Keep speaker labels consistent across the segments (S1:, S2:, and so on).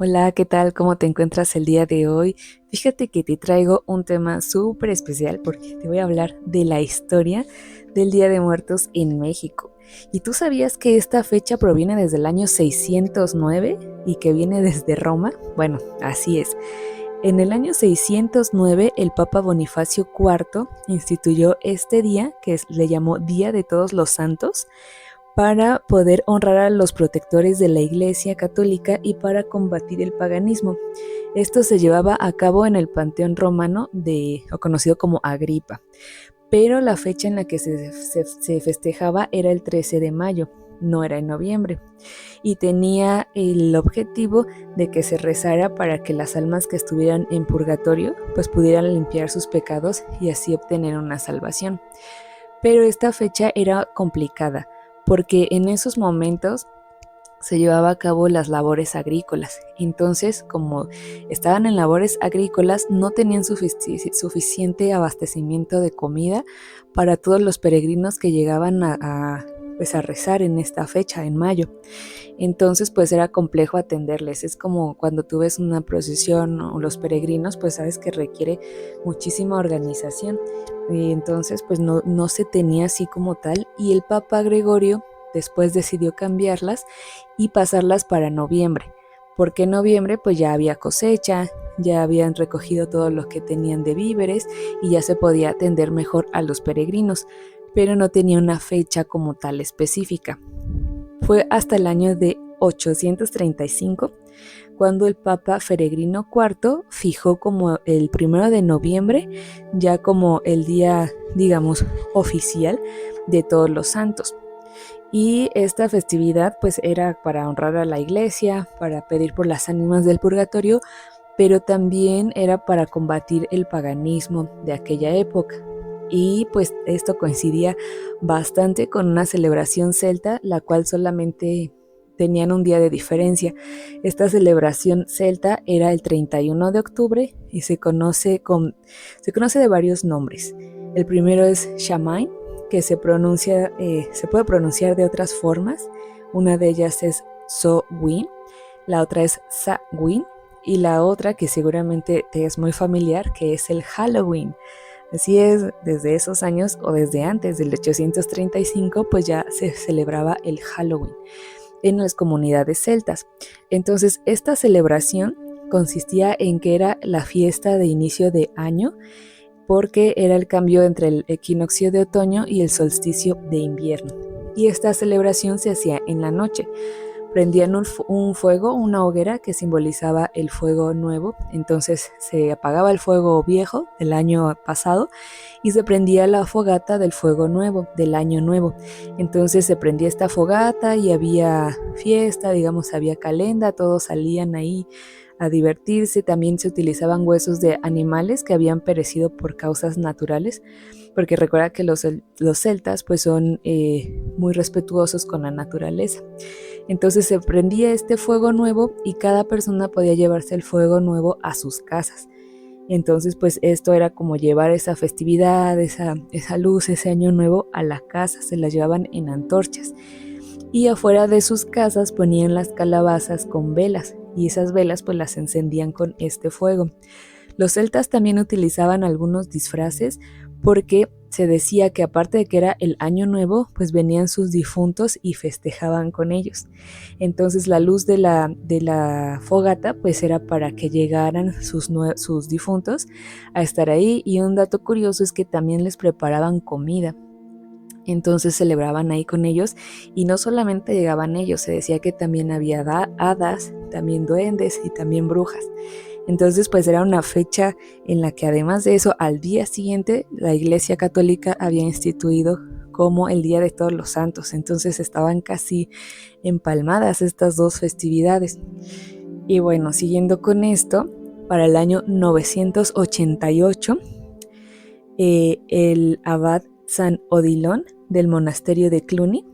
S1: Hola, ¿qué tal? ¿Cómo te encuentras el día de hoy? Fíjate que te traigo un tema súper especial porque te voy a hablar de la historia del Día de Muertos en México. ¿Y tú sabías que esta fecha proviene desde el año 609 y que viene desde Roma? Bueno, así es. En el año 609, el Papa Bonifacio IV instituyó este día, le llamó Día de Todos los Santos, para poder honrar a los protectores de la Iglesia Católica y para combatir el paganismo. Esto se llevaba a cabo en el Panteón Romano o conocido como Agripa, pero la fecha en la que se festejaba era el 13 de mayo, no era en noviembre, y tenía el objetivo de que se rezara para que las almas que estuvieran en purgatorio pues pudieran limpiar sus pecados y así obtener una salvación. Pero esta fecha era complicada porque en esos momentos se llevaba a cabo las labores agrícolas. Entonces, como estaban en labores agrícolas, no tenían suficiente abastecimiento de comida para todos los peregrinos que llegaban pues a rezar en esta fecha, en mayo. Entonces, pues era complejo atenderles. Es como cuando tú ves una procesión o los peregrinos, pues sabes que requiere muchísima organización. Y entonces, pues no se tenía así como tal. Y el Papa Gregorio después decidió cambiarlas y pasarlas para noviembre. Porque en noviembre pues ya había cosecha, ya habían recogido todo lo que tenían de víveres y ya se podía atender mejor a los peregrinos, pero no tenía una fecha como tal específica. Fue hasta el año de 835 cuando el Papa Peregrino IV fijó como el 1 de noviembre ya como el día, digamos, oficial de todos los santos. Y esta festividad pues era para honrar a la iglesia, para pedir por las ánimas del purgatorio, pero también era para combatir el paganismo de aquella época. Y pues esto coincidía bastante con una celebración celta, la cual solamente tenían un día de diferencia. Esta celebración celta era el 31 de octubre y se conoce de varios nombres. El primero es Shamain, que se puede pronunciar de otras formas. Una de ellas es So-Win, la otra es Sa-Win y la otra que seguramente te es muy familiar, que es el Halloween. Así es, desde esos años o desde antes del 835 pues ya se celebraba el Halloween en las comunidades celtas. Entonces esta celebración consistía en que era la fiesta de inicio de año porque era el cambio entre el equinoccio de otoño y el solsticio de invierno. Y esta celebración se hacía en la noche. Prendían un fuego, una hoguera que simbolizaba el fuego nuevo. Entonces se apagaba el fuego viejo del año pasado y se prendía la fogata del fuego nuevo, del año nuevo. Entonces se prendía esta fogata y había fiesta, digamos, había calenda, todos salían ahí a divertirse. También se utilizaban huesos de animales que habían perecido por causas naturales, porque recuerda que los celtas pues son muy respetuosos con la naturaleza. Entonces se prendía este fuego nuevo y cada persona podía llevarse el fuego nuevo a sus casas. Entonces pues esto era como llevar esa festividad, esa luz, ese año nuevo a la casa, se la llevaban en antorchas. Y afuera de sus casas ponían las calabazas con velas y esas velas pues las encendían con este fuego. Los celtas también utilizaban algunos disfraces porque se decía que aparte de que era el año nuevo, pues venían sus difuntos y festejaban con ellos. Entonces la luz de la fogata pues era para que llegaran sus difuntos a estar ahí, y un dato curioso es que también les preparaban comida. Entonces celebraban ahí con ellos y no solamente llegaban ellos, se decía que también había hadas, también duendes y también brujas. Entonces pues era una fecha en la que además de eso al día siguiente la Iglesia Católica había instituido como el Día de Todos los Santos. Entonces estaban casi empalmadas estas dos festividades. Y bueno, siguiendo con esto, para el año 988 el abad San Odilon del monasterio de Cluny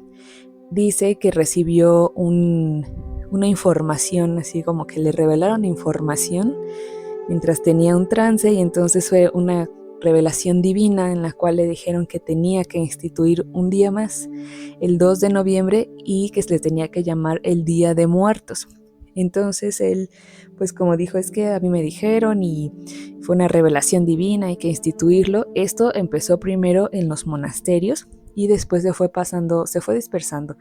S1: dice que recibió una información, así como que le revelaron información mientras tenía un trance, y entonces fue una revelación divina en la cual le dijeron que tenía que instituir un día más, el 2 de noviembre, y que se le tenía que llamar el Día de Muertos. Entonces él, pues como dijo, es que a mí me dijeron y fue una revelación divina, hay que instituirlo. Esto empezó primero en los monasterios y después se fue dispersando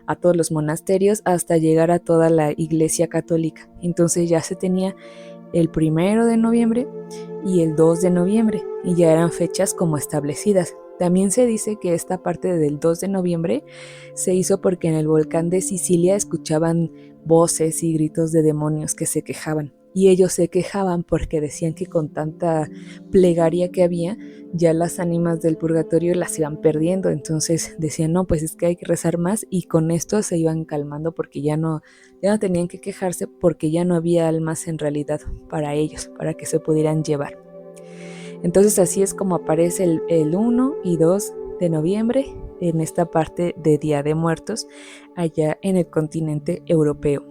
S1: a todos los monasterios hasta llegar a toda la iglesia católica. Entonces ya se tenía el 1 de noviembre y el 2 de noviembre y ya eran fechas como establecidas. También se dice que esta parte del 2 de noviembre se hizo porque en el volcán de Sicilia escuchaban voces y gritos de demonios que se quejaban. Y ellos se quejaban porque decían que con tanta plegaria que había, ya las ánimas del purgatorio las iban perdiendo. Entonces decían, no, pues es que hay que rezar más, y con esto se iban calmando porque ya no tenían que quejarse, porque ya no había almas en realidad para ellos, para que se pudieran llevar. Entonces así es como aparece el 1 y 2 de noviembre en esta parte de Día de Muertos allá en el continente europeo.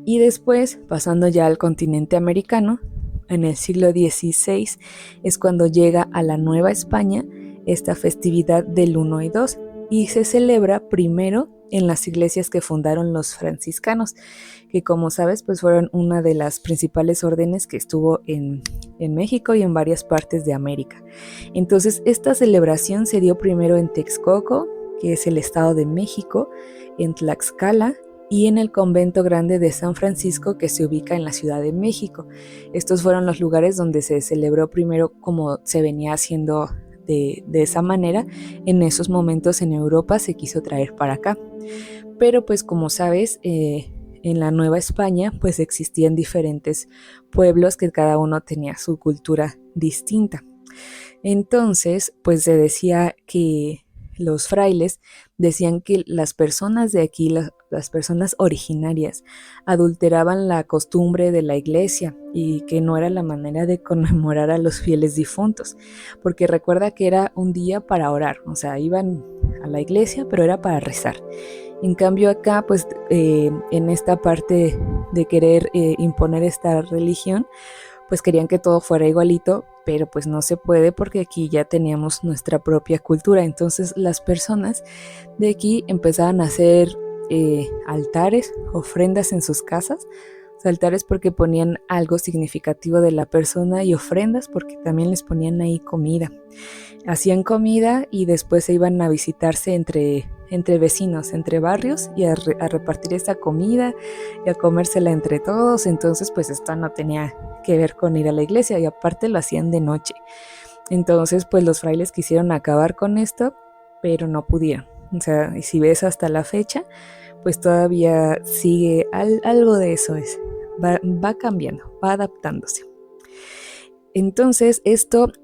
S1: Y después, pasando ya al continente americano, en el siglo XVI es cuando llega a la Nueva España esta festividad del 1 y 2 y se celebra primero en las iglesias que fundaron los franciscanos, que como sabes pues fueron una de las principales órdenes que estuvo en México y en varias partes de América. Entonces esta celebración se dio primero en Texcoco, que es el Estado de México, en Tlaxcala y en el Convento Grande de San Francisco, que se ubica en la Ciudad de México. Estos fueron los lugares donde se celebró primero como se venía haciendo de esa manera. En esos momentos en Europa se quiso traer para acá. Pero pues como sabes, en la Nueva España pues existían diferentes pueblos que cada uno tenía su cultura distinta. Entonces pues se decía que los frailes decían que las personas de aquí, las personas originarias, adulteraban la costumbre de la iglesia y que no era la manera de conmemorar a los fieles difuntos, porque recuerda que era un día para orar, o sea, iban a la iglesia, pero era para rezar. En cambio acá, pues en esta parte de querer imponer esta religión, pues querían que todo fuera igualito, pero pues no se puede porque aquí ya teníamos nuestra propia cultura. Entonces las personas de aquí empezaban a hacer altares, ofrendas en sus casas. Altares porque ponían algo significativo de la persona y ofrendas porque también les ponían ahí comida. Hacían comida y después se iban a visitarse entre vecinos, entre barrios, y a repartir esa comida y a comérsela entre todos. Entonces pues esto no tenía que ver con ir a la iglesia y aparte lo hacían de noche. Entonces pues los frailes quisieron acabar con esto, pero no pudieron. O sea, y si ves hasta la fecha, pues todavía sigue algo de eso, va cambiando, va adaptándose. Entonces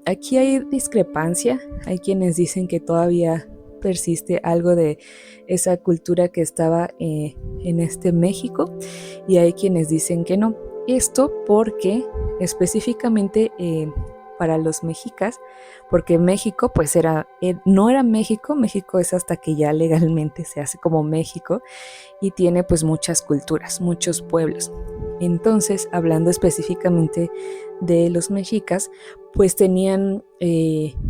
S1: aquí hay discrepancia, hay quienes dicen que todavía persiste algo de esa cultura que estaba en México, y hay quienes dicen que no. Esto porque específicamente para los mexicas, porque México pues no era México. México es hasta que ya legalmente se hace como México y tiene pues muchas culturas, muchos pueblos. Entonces, hablando específicamente de los mexicas, pues tenían,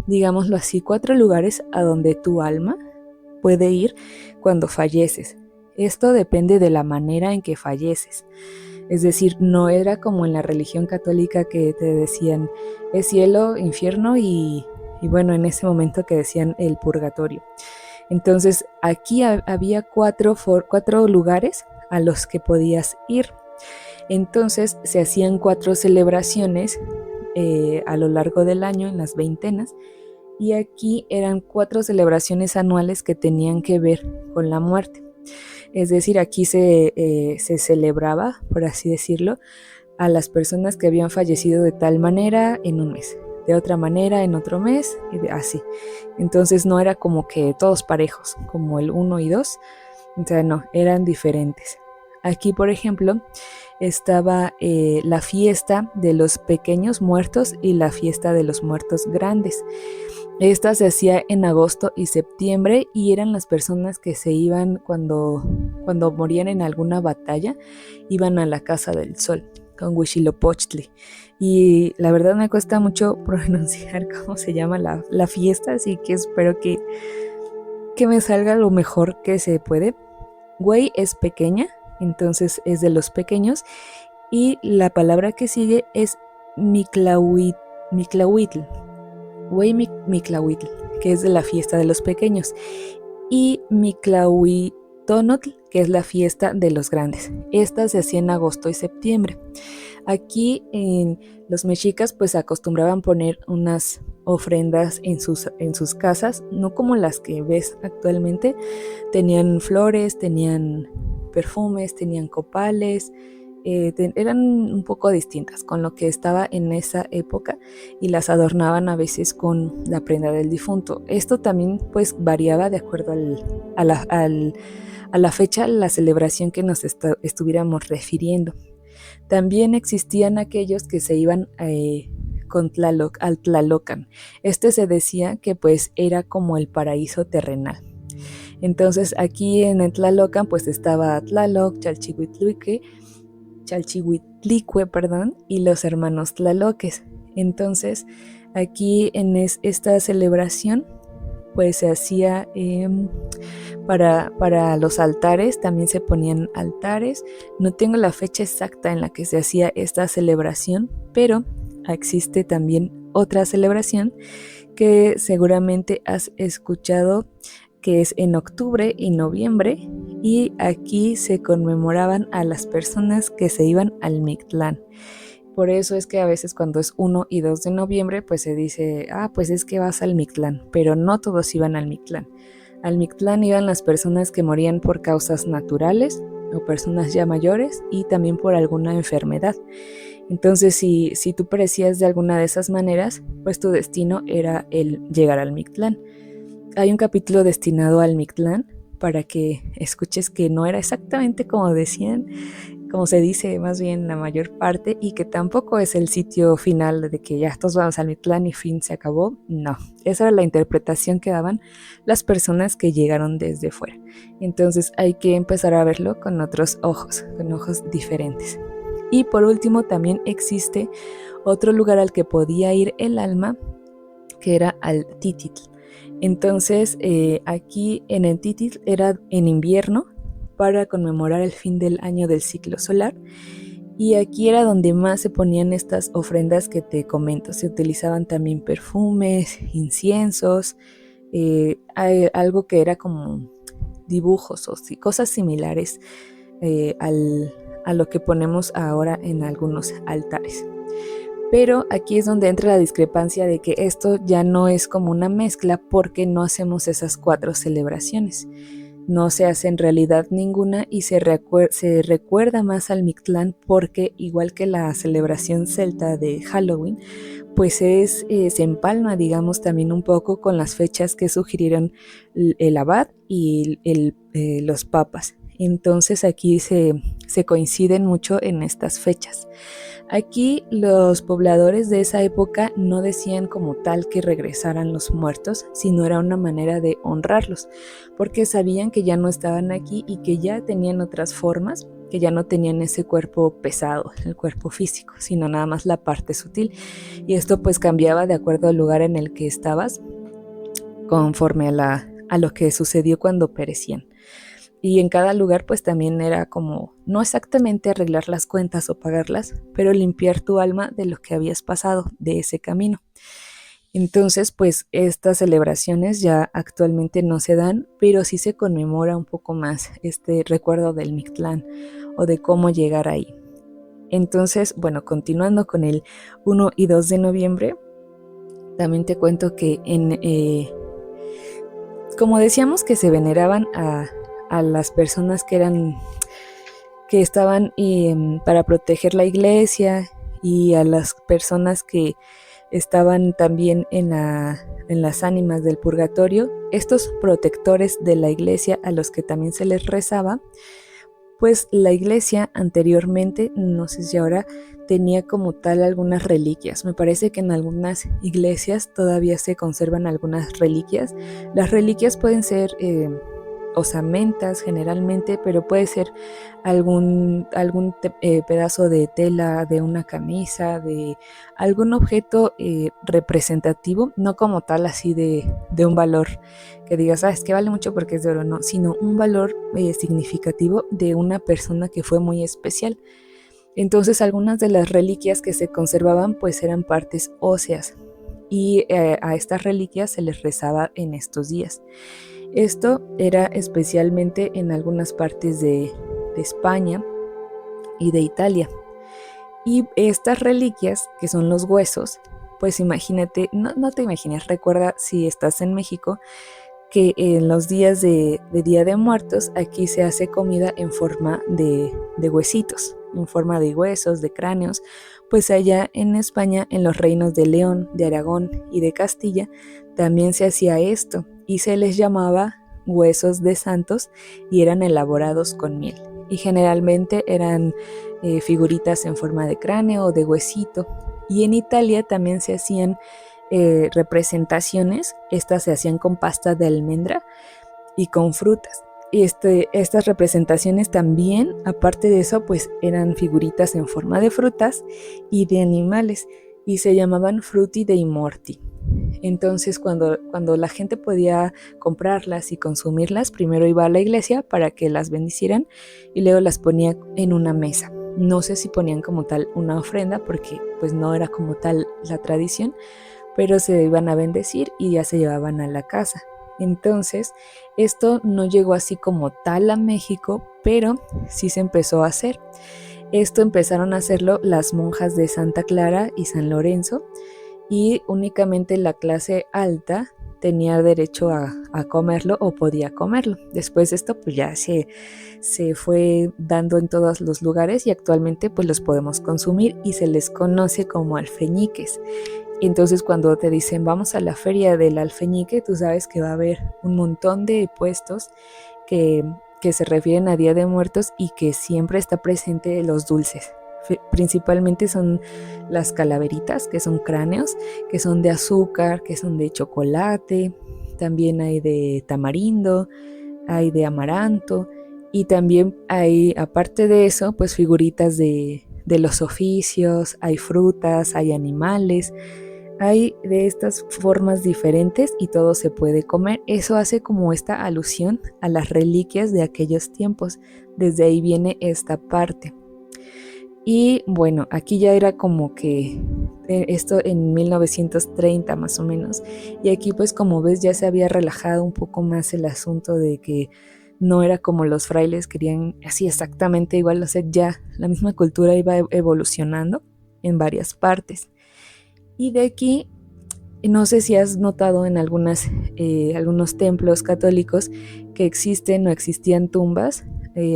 S1: digámoslo así, 4 lugares a donde tu alma puede ir cuando falleces. Esto depende de la manera en que falleces. Es decir, no era como en la religión católica que te decían es cielo, infierno y bueno, en ese momento que decían el purgatorio. Entonces, aquí había 4 lugares a los que podías ir. Entonces se hacían 4 celebraciones a lo largo del año, en las veintenas, y aquí eran 4 celebraciones anuales que tenían que ver con la muerte. Es decir, aquí se celebraba, por así decirlo, a las personas que habían fallecido de tal manera en un mes, de otra manera en otro mes, y así. Entonces no era como que todos parejos, como el 1 y 2, o sea, no, eran diferentes. Aquí, por ejemplo, estaba la fiesta de los pequeños muertos y la fiesta de los muertos grandes. Esta se hacía en agosto y septiembre y eran las personas que se iban cuando morían en alguna batalla, iban a la Casa del Sol con Huitzilopochtli. Y la verdad me cuesta mucho pronunciar cómo se llama la fiesta, así que espero que me salga lo mejor que se puede. Güey es pequeña entonces es de los pequeños. Y la palabra que sigue es Mictlahuitl, Mictlahuitl, que es de la fiesta de los pequeños, y Mictlahuitonotl, que es la fiesta de los grandes. Esta se hacía en agosto y septiembre. Aquí en los mexicas pues acostumbraban poner unas ofrendas en sus casas, no como las que ves actualmente. Tenían flores, tenían perfumes, tenían copales, eran un poco distintas con lo que estaba en esa época, y las adornaban a veces con la prenda del difunto. Esto también pues variaba de acuerdo a la fecha, la celebración que nos estuviéramos refiriendo. También existían aquellos que se iban con Tlaloc, al Tlalocan. Este se decía que pues era como el paraíso terrenal. Entonces aquí en el Tlalocan pues estaba Tlaloc, Chalchihuitlicue, y los hermanos Tlaloques. Entonces aquí en esta celebración pues se hacía para los altares, también se ponían altares. No tengo la fecha exacta en la que se hacía esta celebración, pero existe también otra celebración que seguramente has escuchado, que es en octubre y noviembre, y aquí se conmemoraban a las personas que se iban al Mictlán. Por eso es que a veces cuando es 1 y 2 de noviembre, pues se dice, pues es que vas al Mictlán, pero no todos iban al Mictlán. Al Mictlán iban las personas que morían por causas naturales o personas ya mayores, y también por alguna enfermedad. Entonces, si tú perecías de alguna de esas maneras, pues tu destino era el llegar al Mictlán. Hay un capítulo destinado al Mictlán para que escuches que no era exactamente como decían, como se dice más bien la mayor parte, y que tampoco es el sitio final de que ya todos vamos al Mictlán y fin, se acabó. No, esa era la interpretación que daban las personas que llegaron desde fuera. Entonces hay que empezar a verlo con otros ojos, con ojos diferentes. Y por último también existe otro lugar al que podía ir el alma, que era al Tititl. Entonces aquí en el Tititl era en invierno, para conmemorar el fin del año del ciclo solar, y aquí era donde más se ponían estas ofrendas que te comento. Se utilizaban también perfumes, inciensos, algo que era como dibujos o cosas similares a lo que ponemos ahora en algunos altares. Pero aquí es donde entra la discrepancia de que esto ya no es como una mezcla, porque no hacemos esas 4 celebraciones. No se hace en realidad ninguna, y se recuerda más al Mictlán porque, igual que la celebración celta de Halloween, pues se empalma, digamos, también un poco con las fechas que sugirieron el abad y los papas. Entonces aquí se coinciden mucho en estas fechas. Aquí los pobladores de esa época no decían como tal que regresaran los muertos, sino era una manera de honrarlos, porque sabían que ya no estaban aquí y que ya tenían otras formas, que ya no tenían ese cuerpo pesado, el cuerpo físico, sino nada más la parte sutil. Y esto pues cambiaba de acuerdo al lugar en el que estabas, conforme a lo que sucedió cuando perecían. Y en cada lugar pues también era como, no exactamente arreglar las cuentas o pagarlas, pero limpiar tu alma de lo que habías pasado, de ese camino. Entonces pues estas celebraciones ya actualmente no se dan, pero sí se conmemora un poco más este recuerdo del Mictlán o de cómo llegar ahí. Entonces, bueno, continuando con el 1 y 2 de noviembre, también te cuento que como decíamos que se veneraban a las personas que estaban para proteger la iglesia, y a las personas que estaban también en las ánimas del purgatorio, estos protectores de la iglesia a los que también se les rezaba, pues la iglesia anteriormente, no sé si ahora, tenía como tal algunas reliquias. Me parece que en algunas iglesias todavía se conservan algunas reliquias. Las reliquias pueden ser osamentas generalmente, pero puede ser algún pedazo de tela, de una camisa, de algún objeto representativo, no como tal así de un valor que digas, es que vale mucho porque es de oro, no, sino un valor significativo de una persona que fue muy especial. Entonces algunas de las reliquias que se conservaban pues eran partes óseas y a estas reliquias se les rezaba en estos días. Esto era especialmente en algunas partes de España y de Italia. Y estas reliquias, que son los huesos, pues imagínate, no te imagines, recuerda si estás en México, que en los días de Día de Muertos aquí se hace comida en forma de huesitos, en forma de huesos, de cráneos, pues allá en España, en los reinos de León, de Aragón y de Castilla, también se hacía esto y se les llamaba huesos de santos y eran elaborados con miel. Y generalmente eran figuritas en forma de cráneo o de huesito. Y en Italia también se hacían representaciones, estas se hacían con pasta de almendra y con frutas. Y estas representaciones también, aparte de eso, pues eran figuritas en forma de frutas y de animales y se llamaban frutti dei morti. Entonces cuando la gente podía comprarlas y consumirlas, primero iba a la iglesia para que las bendicieran y luego las ponía en una mesa. No sé si ponían como tal una ofrenda porque pues no era como tal la tradición, pero se iban a bendecir y ya se llevaban a la casa. Entonces, esto no llegó así como tal a México, pero sí se empezó a hacer. Esto empezaron a hacerlo las monjas de Santa Clara y San Lorenzo, y únicamente la clase alta tenía derecho a comerlo o podía comerlo. Después de esto pues ya se fue dando en todos los lugares y actualmente pues los podemos consumir y se les conoce como alfeñiques. Entonces cuando te dicen vamos a la feria del alfeñique, tú sabes que va a haber un montón de puestos que se refieren a Día de Muertos y que siempre está presente los dulces. Principalmente son las calaveritas, que son cráneos, que son de azúcar, que son de chocolate, también hay de tamarindo, hay de amaranto y también hay, aparte de eso, pues figuritas de los oficios, hay frutas, hay animales, hay de estas formas diferentes y todo se puede comer. Eso hace como esta alusión a las reliquias de aquellos tiempos. Desde ahí viene esta parte. Y bueno, aquí ya era como que esto en 1930 más o menos. Y aquí pues como ves ya se había relajado un poco más el asunto de que no era como los frailes querían así exactamente igual, o sea, ya la misma cultura iba evolucionando en varias partes. Y de aquí, no sé si has notado en algunos templos católicos que existen o existían tumbas.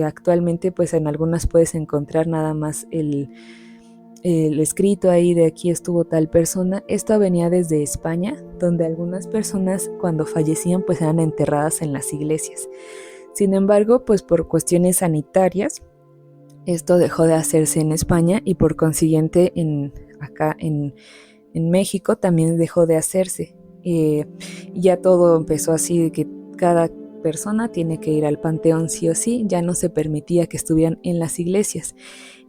S1: Actualmente pues en algunas puedes encontrar nada más el escrito ahí de aquí estuvo tal persona. Esto venía desde España, donde algunas personas cuando fallecían pues eran enterradas en las iglesias. Sin embargo, pues por cuestiones sanitarias, esto dejó de hacerse en España y por consiguiente acá en México también dejó de hacerse. Ya todo empezó así de que cada persona tiene que ir al panteón sí o sí, ya no se permitía que estuvieran en las iglesias.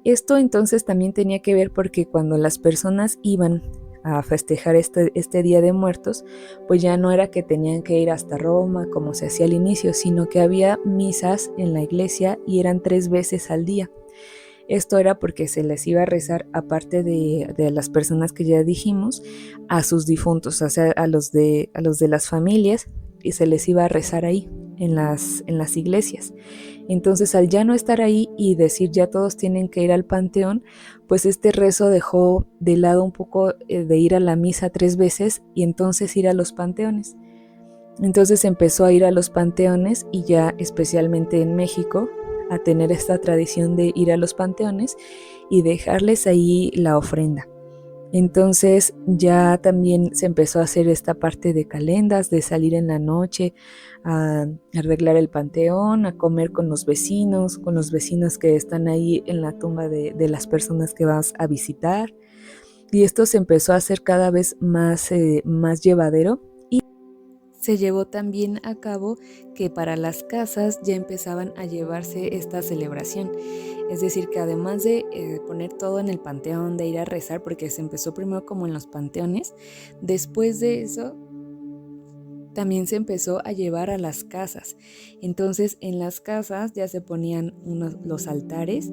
S1: Esto entonces también tenía que ver porque cuando las personas iban a festejar este Día de Muertos, pues ya no era que tenían que ir hasta Roma como se hacía al inicio, sino que había misas en la iglesia y eran 3 veces al día. Esto era porque se les iba a rezar, aparte de las personas que ya dijimos, a sus difuntos, o sea, a los de las familias, y se les iba a rezar ahí, en las iglesias. Entonces, al ya no estar ahí y decir ya todos tienen que ir al panteón, pues este rezo dejó de lado un poco de ir a la misa 3 veces y entonces ir a los panteones. Entonces empezó a ir a los panteones y ya especialmente en México a tener esta tradición de ir a los panteones y dejarles ahí la ofrenda. Entonces ya también se empezó a hacer esta parte de calendas, de salir en la noche a arreglar el panteón, a comer con los vecinos que están ahí en la tumba de las personas que vas a visitar. Y esto se empezó a hacer cada vez más llevadero. se llevó también a cabo que para las casas ya empezaban a llevarse esta celebración. Es decir, que además de poner todo en el panteón, de ir a rezar, porque se empezó primero como en los panteones, después de eso también se empezó a llevar a las casas. Entonces en las casas ya se ponían los altares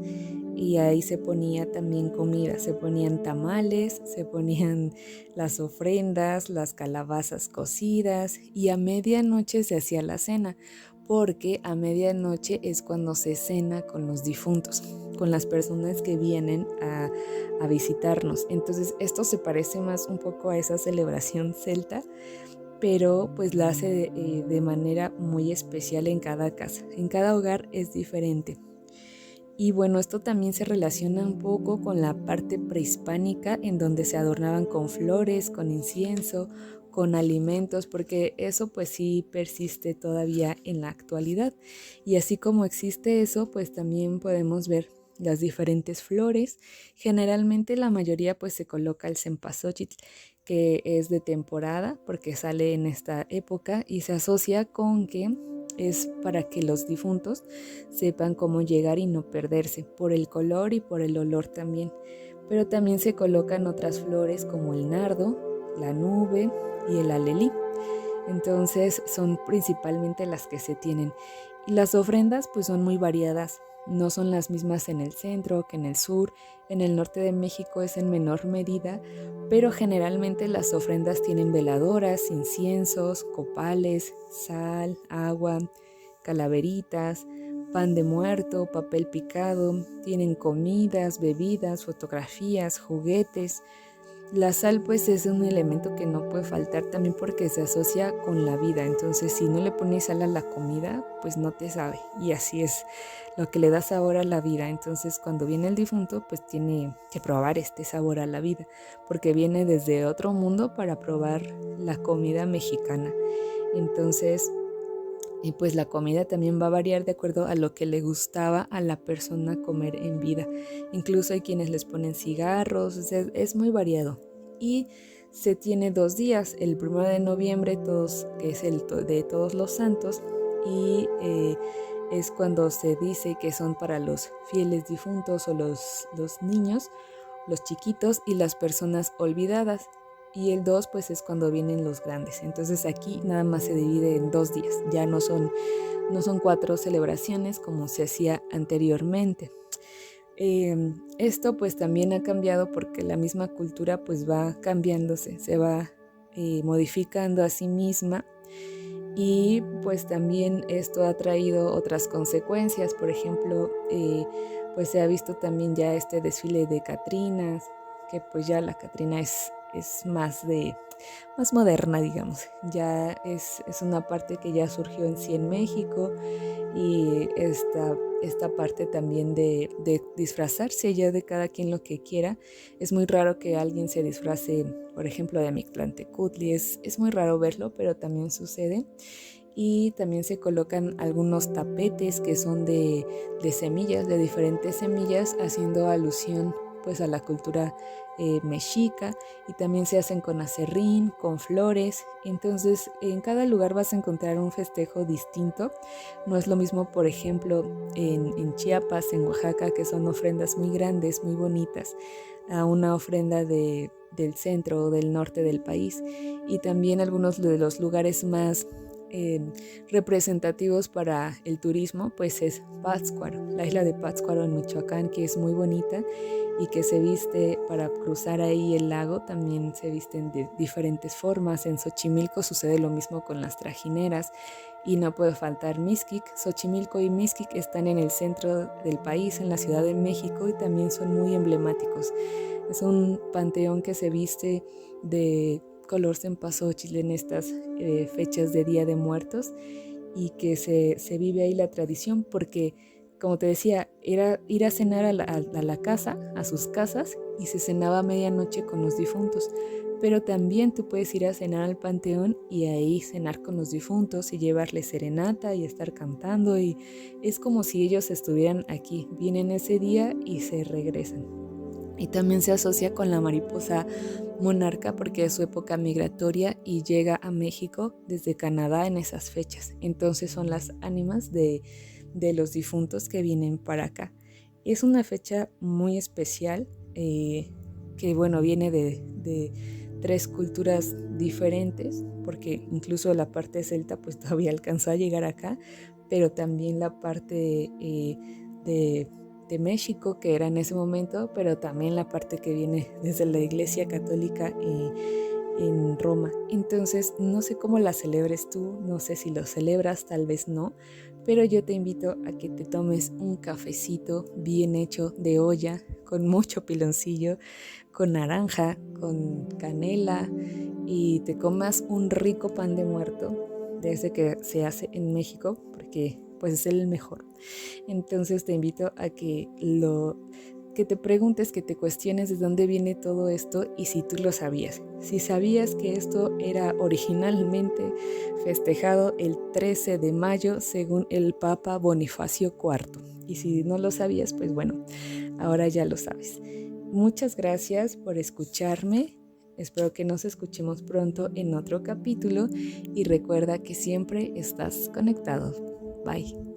S1: y ahí se ponía también comida, se ponían tamales, se ponían las ofrendas, las calabazas cocidas y a medianoche se hacía la cena, porque a medianoche es cuando se cena con los difuntos, con las personas que vienen a visitarnos. Entonces esto se parece más un poco a esa celebración celta, pero pues la hace de manera muy especial en cada casa, en cada hogar es diferente. Y bueno, esto también se relaciona un poco con la parte prehispánica en donde se adornaban con flores, con incienso, con alimentos, porque eso pues sí persiste todavía en la actualidad. Y así como existe eso, pues también podemos ver las diferentes flores. Generalmente la mayoría pues se coloca el cempasúchil, que es de temporada porque sale en esta época y se asocia con que es para que los difuntos sepan cómo llegar y no perderse, por el color y por el olor también. Pero también se colocan otras flores como el nardo, la nube y el alelí. Entonces son principalmente las que se tienen. Y las ofrendas pues son muy variadas. No son las mismas en el centro que en el sur. En el norte de México es en menor medida, pero generalmente las ofrendas tienen veladoras, inciensos, copales, sal, agua, calaveritas, pan de muerto, papel picado, tienen comidas, bebidas, fotografías, juguetes. La sal pues es un elemento que no puede faltar también porque se asocia con la vida, entonces si no le pones sal a la comida pues no te sabe y así es lo que le da sabor a la vida. Entonces cuando viene el difunto pues tiene que probar este sabor a la vida porque viene desde otro mundo para probar la comida mexicana. Entonces y pues la comida también va a variar de acuerdo a lo que le gustaba a la persona comer en vida. Incluso hay quienes les ponen cigarros, o sea, es muy variado. Y se tiene 2 días, el 1 de noviembre, que es el de Todos los Santos, y es cuando se dice que son para los fieles difuntos o los niños, los chiquitos y las personas olvidadas. Y el 2 pues es cuando vienen los grandes. Entonces aquí nada más se divide en 2 días, ya no son 4 celebraciones como se hacía anteriormente. Esto pues también ha cambiado porque la misma cultura pues va cambiándose, se va modificando a sí misma y pues también esto ha traído otras consecuencias. Por ejemplo, pues se ha visto también ya este desfile de catrinas, que pues ya la catrina es más moderna, digamos. Ya es una parte que ya surgió en sí en México y esta parte también de disfrazarse ya de cada quien lo que quiera. Es muy raro que alguien se disfrace, por ejemplo, de Mictlantecutli. Es muy raro verlo, pero también sucede. Y también se colocan algunos tapetes que son de semillas, de diferentes semillas, haciendo alusión pues a la cultura mexica, y también se hacen con acerrín, con flores. Entonces en cada lugar vas a encontrar un festejo distinto. No es lo mismo, por ejemplo, en Chiapas, en Oaxaca, que son ofrendas muy grandes, muy bonitas, a una ofrenda del centro o del norte del país. Y también algunos de los lugares más representativos para el turismo pues es Pátzcuaro, la isla de Pátzcuaro en Michoacán, que es muy bonita y que se viste para cruzar ahí el lago, también se visten de diferentes formas. En Xochimilco sucede lo mismo con las trajineras y no puede faltar Mixquic. Xochimilco y Mixquic están en el centro del país, en la Ciudad de México, y también son muy emblemáticos. Es un panteón que se viste de color cempasúchil en estas fechas de Día de Muertos, y que se vive ahí la tradición porque, como te decía, era ir a cenar a la casa, a sus casas, y se cenaba a medianoche con los difuntos. Pero también tú puedes ir a cenar al panteón y ahí cenar con los difuntos y llevarles serenata y estar cantando, y es como si ellos estuvieran aquí, vienen ese día y se regresan. Y también se asocia con la mariposa monarca porque es su época migratoria y llega a México desde Canadá en esas fechas. Entonces son las ánimas de los difuntos que vienen para acá. Es una fecha muy especial que bueno, viene de tres culturas diferentes, porque incluso la parte celta pues todavía alcanzó a llegar acá, pero también la parte de de México, que era en ese momento, pero también la parte que viene desde la Iglesia Católica en Roma. Entonces, no sé cómo la celebres tú, no sé si lo celebras, tal vez no, pero yo te invito a que te tomes un cafecito bien hecho de olla, con mucho piloncillo, con naranja, con canela y te comas un rico pan de muerto, desde que se hace en México, porque pues es el mejor. Entonces te invito a que te preguntes, que te cuestiones de dónde viene todo esto y si tú lo sabías. Si sabías que esto era originalmente festejado el 13 de mayo según el Papa Bonifacio IV. Y si no lo sabías, pues bueno, ahora ya lo sabes. Muchas gracias por escucharme. Espero que nos escuchemos pronto en otro capítulo y recuerda que siempre estás conectado. Bye.